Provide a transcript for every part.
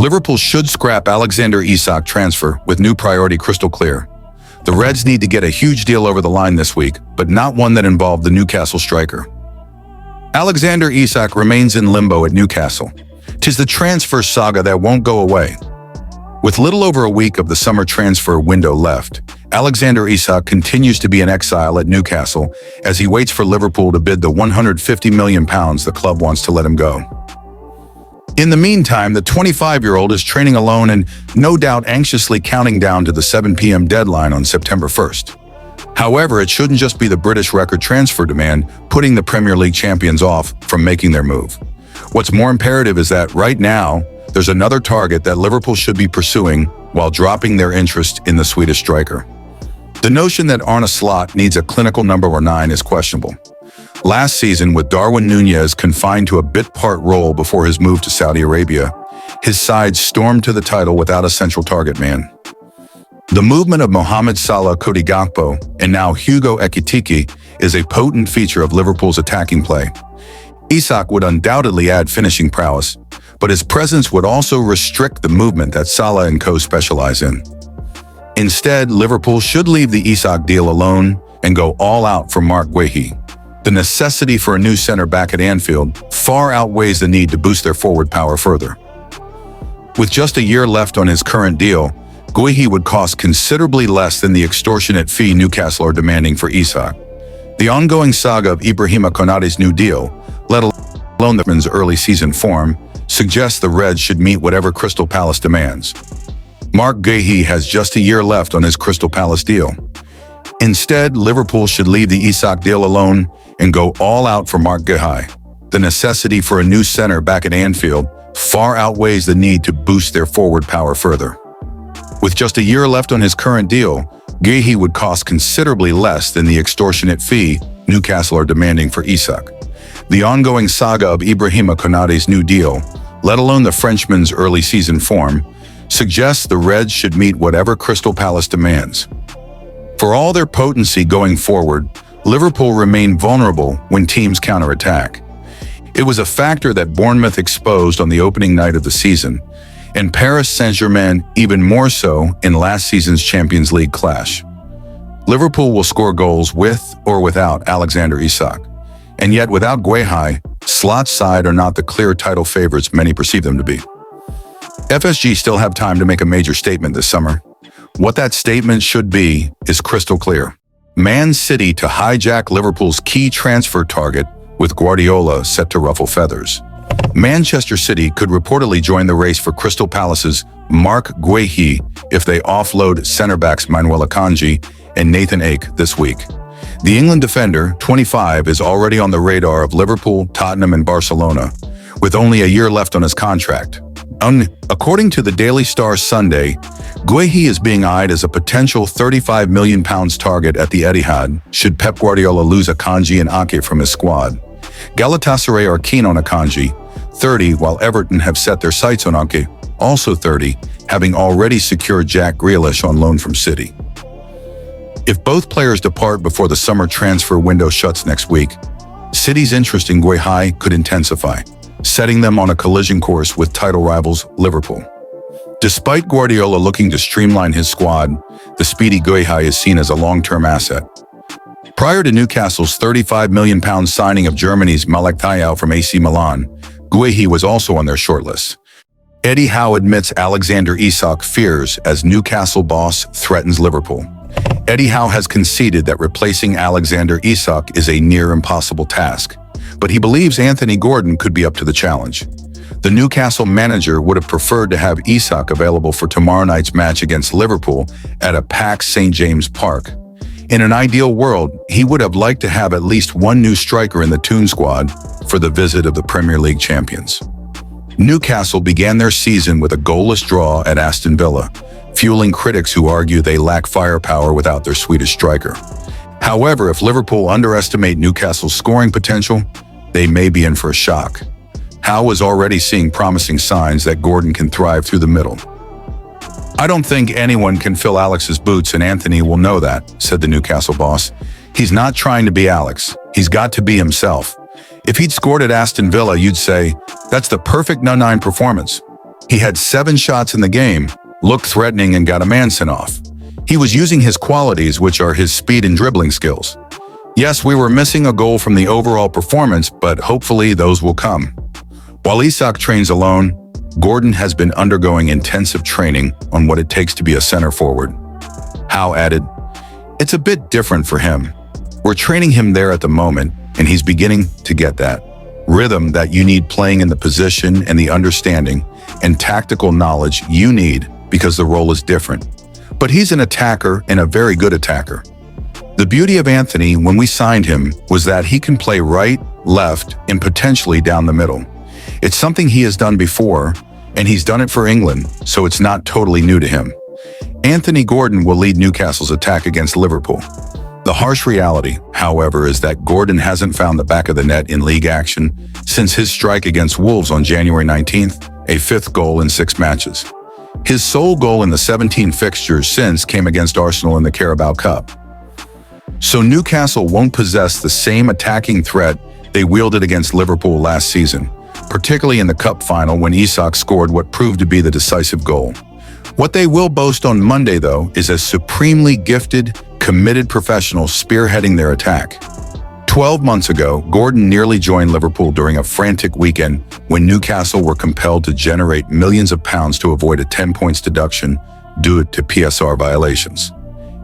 Liverpool should scrap Alexander Isak transfer with new priority crystal clear. The Reds need to get a huge deal over the line this week, but not one that involved the Newcastle striker. Alexander Isak remains in limbo at Newcastle. 'Tis the transfer saga that won't go away. With little over a week of the summer transfer window left, Alexander Isak continues to be in exile at Newcastle as he waits for Liverpool to bid the £150 million the club wants to let him go. In the meantime, the 25-year-old is training alone and no doubt anxiously counting down to the 7 p.m. deadline on September 1st. However, it shouldn't just be the British record transfer demand putting the Premier League champions off from making their move. What's more imperative is that right now, there's another target that Liverpool should be pursuing while dropping their interest in the Swedish striker. The notion that Arne Slot needs a clinical number 9 is questionable. Last season, with Darwin Núñez confined to a bit-part role before his move to Saudi Arabia, his side stormed to the title without a central target man. The movement of Mohamed Salah, Cody Gakpo, and now Hugo Ekitike is a potent feature of Liverpool's attacking play. Isak would undoubtedly add finishing prowess, but his presence would also restrict the movement that Salah and co specialize in. Instead, Liverpool should leave the Isak deal alone and go all out for Marc Guéhi. The necessity for a new center-back at Anfield far outweighs the need to boost their forward power further. With just a year left on his current deal, Guéhi would cost considerably less than the extortionate fee Newcastle are demanding for Isak. The ongoing saga of Ibrahima Konaté's new deal, let alone the man's early season form, suggests the Reds should meet whatever Crystal Palace demands. Marc Guéhi has just a year left on his Crystal Palace deal. Instead, Liverpool should leave the Isak deal alone and go all out for Marc Guéhi. The necessity for a new center back at Anfield far outweighs the need to boost their forward power further. With just a year left on his current deal, Guéhi would cost considerably less than the extortionate fee Newcastle are demanding for Isak. The ongoing saga of Ibrahima Konaté's new deal, let alone the Frenchman's early season form, suggests the Reds should meet whatever Crystal Palace demands. For all their potency going forward, Liverpool remain vulnerable when teams counterattack. It was a factor that Bournemouth exposed on the opening night of the season, and Paris Saint-Germain even more so in last season's Champions League clash. Liverpool will score goals with or without Alexander Isak, and yet without Guéhi, Slot's side are not the clear title favorites many perceive them to be. FSG still have time to make a major statement this summer. What that statement should be is crystal clear. Man City to hijack Liverpool's key transfer target with Guardiola set to ruffle feathers. Manchester City could reportedly join the race for Crystal Palace's Marc Guéhi if they offload centre-backs Manuel Akanji and Nathan Ake this week. The England defender, 25, is already on the radar of Liverpool, Tottenham, and Barcelona, with only a year left on his contract. According to the Daily Star Sunday, Guéhi is being eyed as a potential £35 million target at the Etihad should Pep Guardiola lose Akanji and Ake from his squad. Galatasaray are keen on Akanji, 30, while Everton have set their sights on Ake, also 30, having already secured Jack Grealish on loan from City. If both players depart before the summer transfer window shuts next week, City's interest in Guéhi could intensify, setting them on a collision course with title rivals Liverpool. Despite Guardiola looking to streamline his squad, the speedy Guéhi is seen as a long-term asset. Prior to Newcastle's £35 million signing of Germany's Malik Thiaw from AC Milan, Guéhi was also on their shortlist. Eddie Howe admits Alexander Isak fears as Newcastle boss threatens Liverpool. Eddie Howe has conceded that replacing Alexander Isak is a near impossible task, but he believes Anthony Gordon could be up to the challenge. The Newcastle manager would have preferred to have Isak available for tomorrow night's match against Liverpool at a packed St. James Park. In an ideal world, he would have liked to have at least one new striker in the Toon squad for the visit of the Premier League champions. Newcastle began their season with a goalless draw at Aston Villa, fueling critics who argue they lack firepower without their Swedish striker. However, if Liverpool underestimate Newcastle's scoring potential, they may be in for a shock. Howe is already seeing promising signs that Gordon can thrive through the middle. "I don't think anyone can fill Alex's boots, and Anthony will know that," said the Newcastle boss. "He's not trying to be Alex. He's got to be himself. If he'd scored at Aston Villa, you'd say, that's the perfect No. 9 performance. He had 7 shots in the game, looked threatening, and got a man sent off. He was using his qualities, which are his speed and dribbling skills. Yes, we were missing a goal from the overall performance, but hopefully those will come. While Isak trains alone, Gordon has been undergoing intensive training on what it takes to be a center forward. Howe added, "It's a bit different for him. We're training him there at the moment, and he's beginning to get that rhythm that you need playing in the position and the understanding and tactical knowledge you need because the role is different. But he's an attacker and a very good attacker. The beauty of Anthony when we signed him was that he can play right, left, and potentially down the middle. It's something he has done before, and he's done it for England, so it's not totally new to him. Anthony Gordon will lead Newcastle's attack against Liverpool. The harsh reality, however, is that Gordon hasn't found the back of the net in league action since his strike against Wolves on January 19th, a 5th goal in 6 matches. His sole goal in the 17 fixtures since came against Arsenal in the Carabao Cup. So Newcastle won't possess the same attacking threat they wielded against Liverpool last season, particularly in the Cup final when Isak scored what proved to be the decisive goal. What they will boast on Monday, though, is a supremely gifted, committed professional spearheading their attack. 12 months ago, Gordon nearly joined Liverpool during a frantic weekend when Newcastle were compelled to generate millions of pounds to avoid a 10 points deduction due to PSR violations.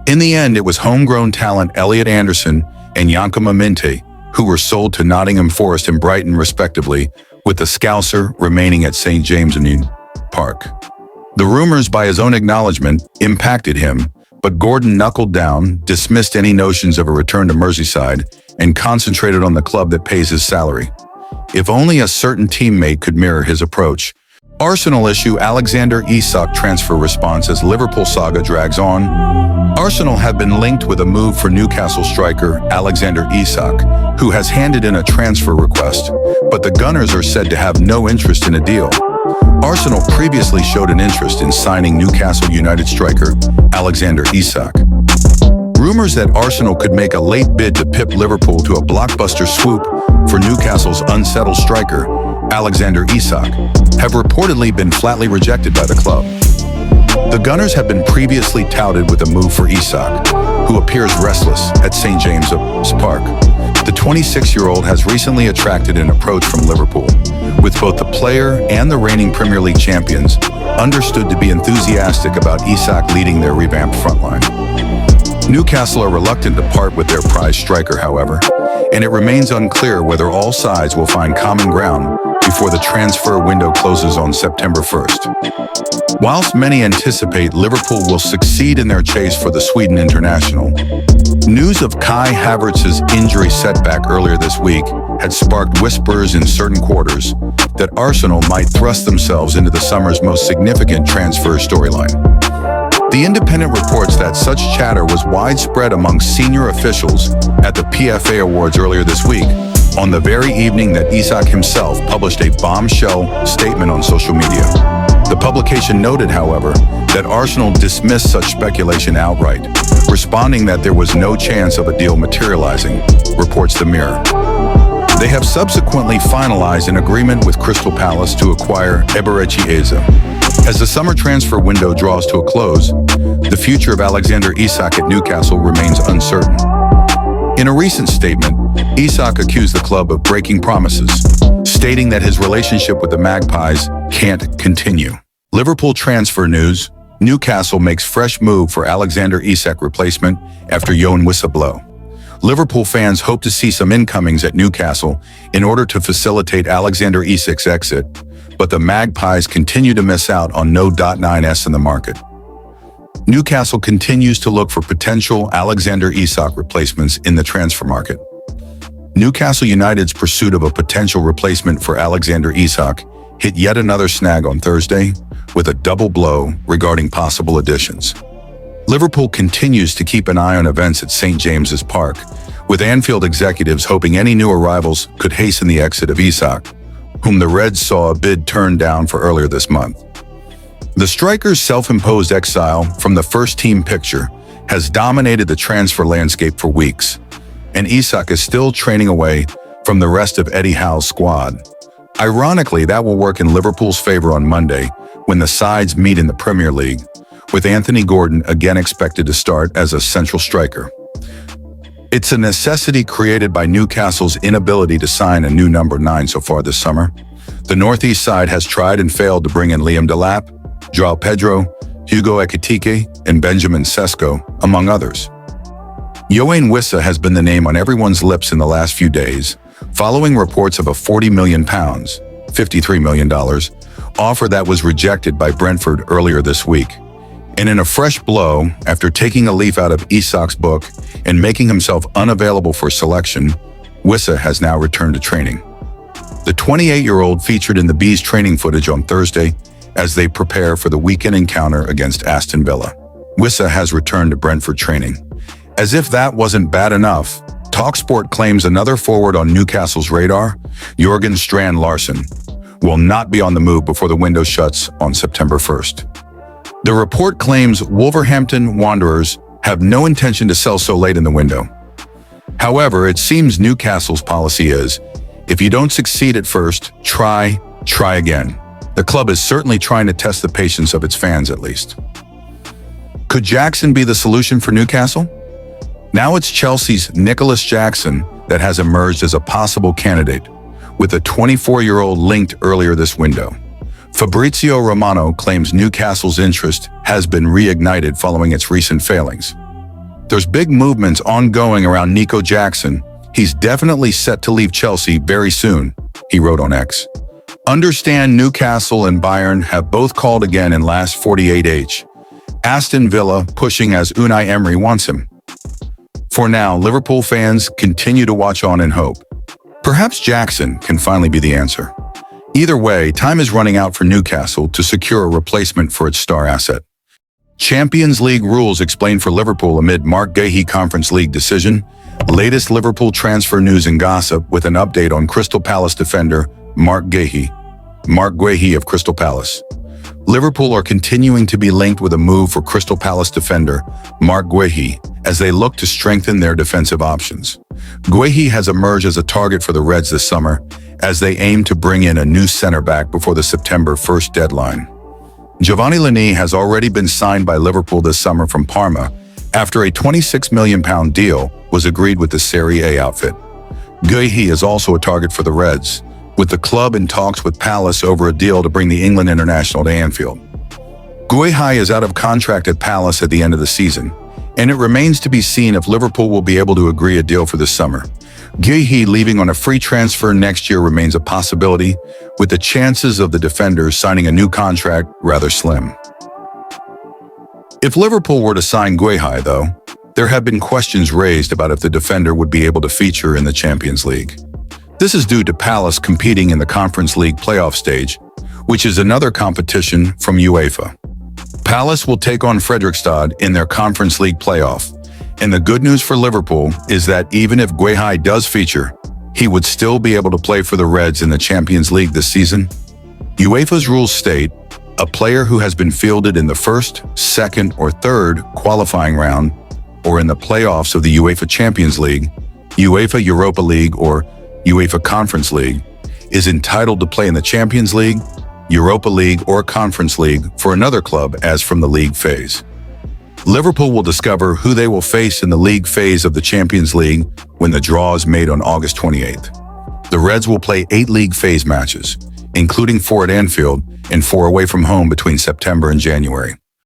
In the end, it was homegrown talent Elliot Anderson and Yankama Minte who were sold to Nottingham Forest and Brighton respectively, with the Scouser remaining at St. James's Park. The rumors, by his own acknowledgement, impacted him, but Gordon knuckled down, dismissed any notions of a return to Merseyside, and concentrated on the club that pays his salary. If only a certain teammate could mirror his approach. Arsenal issue Alexander Isak transfer response as Liverpool saga drags on. Arsenal have been linked with a move for Newcastle striker Alexander Isak, who has handed in a transfer request, but the Gunners are said to have no interest in a deal. Arsenal previously showed an interest in signing Newcastle United striker Alexander Isak. Rumors that Arsenal could make a late bid to pip Liverpool to a blockbuster swoop for Newcastle's unsettled striker, Alexander Isak, have reportedly been flatly rejected by the club. The Gunners have been previously touted with a move for Isak, who appears restless at St. James's Park. The 26-year-old has recently attracted an approach from Liverpool, with both the player and the reigning Premier League champions understood to be enthusiastic about Isak leading their revamped frontline. Newcastle are reluctant to part with their prized striker, however, and it remains unclear whether all sides will find common ground before the transfer window closes on September 1st. Whilst many anticipate Liverpool will succeed in their chase for the Sweden international, news of Kai Havertz's injury setback earlier this week had sparked whispers in certain quarters that Arsenal might thrust themselves into the summer's most significant transfer storyline. The Independent reports that such chatter was widespread among senior officials at the PFA Awards earlier this week, on the very evening that Isak himself published a bombshell statement on social media. The publication noted, however, that Arsenal dismissed such speculation outright, responding that there was no chance of a deal materializing, reports the Mirror. They have subsequently finalized an agreement with Crystal Palace to acquire Eberechi Eze. As the summer transfer window draws to a close, the future of Alexander Isak at Newcastle remains uncertain. In a recent statement, Isak accused the club of breaking promises, stating that his relationship with the Magpies can't continue. Liverpool transfer news: Newcastle makes fresh move for Alexander Isak replacement after Yohan Wissa blow. Liverpool fans hope to see some incomings at Newcastle in order to facilitate Alexander Isak's exit, but the Magpies continue to miss out on no .9s in the market. Newcastle continues to look for potential Alexander Isak replacements in the transfer market. Newcastle United's pursuit of a potential replacement for Alexander Isak hit yet another snag on Thursday, with a double blow regarding possible additions. Liverpool continues to keep an eye on events at St. James's Park, with Anfield executives hoping any new arrivals could hasten the exit of Isak, whom the Reds saw a bid turned down for earlier this month. The striker's self-imposed exile from the first-team picture has dominated the transfer landscape for weeks, and Isak is still training away from the rest of Eddie Howe's squad. Ironically, that will work in Liverpool's favor on Monday, when the sides meet in the Premier League, with Anthony Gordon again expected to start as a central striker. It's a necessity created by Newcastle's inability to sign a new number 9 so far this summer. The Northeast side has tried and failed to bring in Liam Delap, João Pedro, Hugo Ekitike, and Benjamin Sesko, among others. Yoane Wissa has been the name on everyone's lips in the last few days, following reports of a £40 million, $53 million, offer that was rejected by Brentford earlier this week. And in a fresh blow, after taking a leaf out of Isak's book and making himself unavailable for selection, Wissa has now returned to training. The 28-year-old featured in the Bees training footage on Thursday as they prepare for the weekend encounter against Aston Villa. Wissa has returned to Brentford training. As if that wasn't bad enough, TalkSport claims another forward on Newcastle's radar, Jørgen Strand Larsen, will not be on the move before the window shuts on September 1st. The report claims Wolverhampton Wanderers have no intention to sell so late in the window. However, it seems Newcastle's policy is, if you don't succeed at first, try again. The club is certainly trying to test the patience of its fans at least. Could Jackson be the solution for Newcastle? Now it's Chelsea's Nicholas Jackson that has emerged as a possible candidate, with a 24-year-old linked earlier this window. Fabrizio Romano claims Newcastle's interest has been reignited following its recent failings. There's big movements ongoing around Nico Jackson. He's definitely set to leave Chelsea very soon, he wrote on X. Understand Newcastle and Bayern have both called again in last 48h. Aston Villa pushing as Unai Emery wants him. For now, Liverpool fans continue to watch on and hope. Perhaps Jackson can finally be the answer. Either way, time is running out for Newcastle to secure a replacement for its star asset. Champions League rules explained for Liverpool amid Mark Guéhi Conference League decision. Latest Liverpool transfer news and gossip with an update on Crystal Palace defender Mark Guéhi of Crystal Palace. Liverpool are continuing to be linked with a move for Crystal Palace defender Mark Guéhi as they look to strengthen their defensive options. Guéhi has emerged as a target for the Reds this summer as they aim to bring in a new center-back before the September 1st deadline. Giovanni Lini has already been signed by Liverpool this summer from Parma after a £26 million deal was agreed with the Serie A outfit. Guéhi is also a target for the Reds, with the club in talks with Palace over a deal to bring the England international to Anfield. Guéhi is out of contract at Palace at the end of the season, and it remains to be seen if Liverpool will be able to agree a deal for this summer. Guéhi leaving on a free transfer next year remains a possibility, with the chances of the defenders signing a new contract rather slim. If Liverpool were to sign Guéhi, though, there have been questions raised about if the defender would be able to feature in the Champions League. This is due to Palace competing in the Conference League playoff stage, which is another competition from UEFA. Palace will take on Fredrikstad in their Conference League playoff, and the good news for Liverpool is that even if Guéhi does feature, he would still be able to play for the Reds in the Champions League this season. UEFA's rules state, a player who has been fielded in the first, second, or third qualifying round, or in the playoffs of the UEFA Champions League, UEFA Europa League, or UEFA Conference League, is entitled to play in the Champions League, Europa League, or Conference League for another club as from the league phase. Liverpool will discover who they will face in the league phase of the Champions League when the draw is made on August 28th. The Reds will play 8 league phase matches, including 4 at Anfield and 4 away from home between September and January.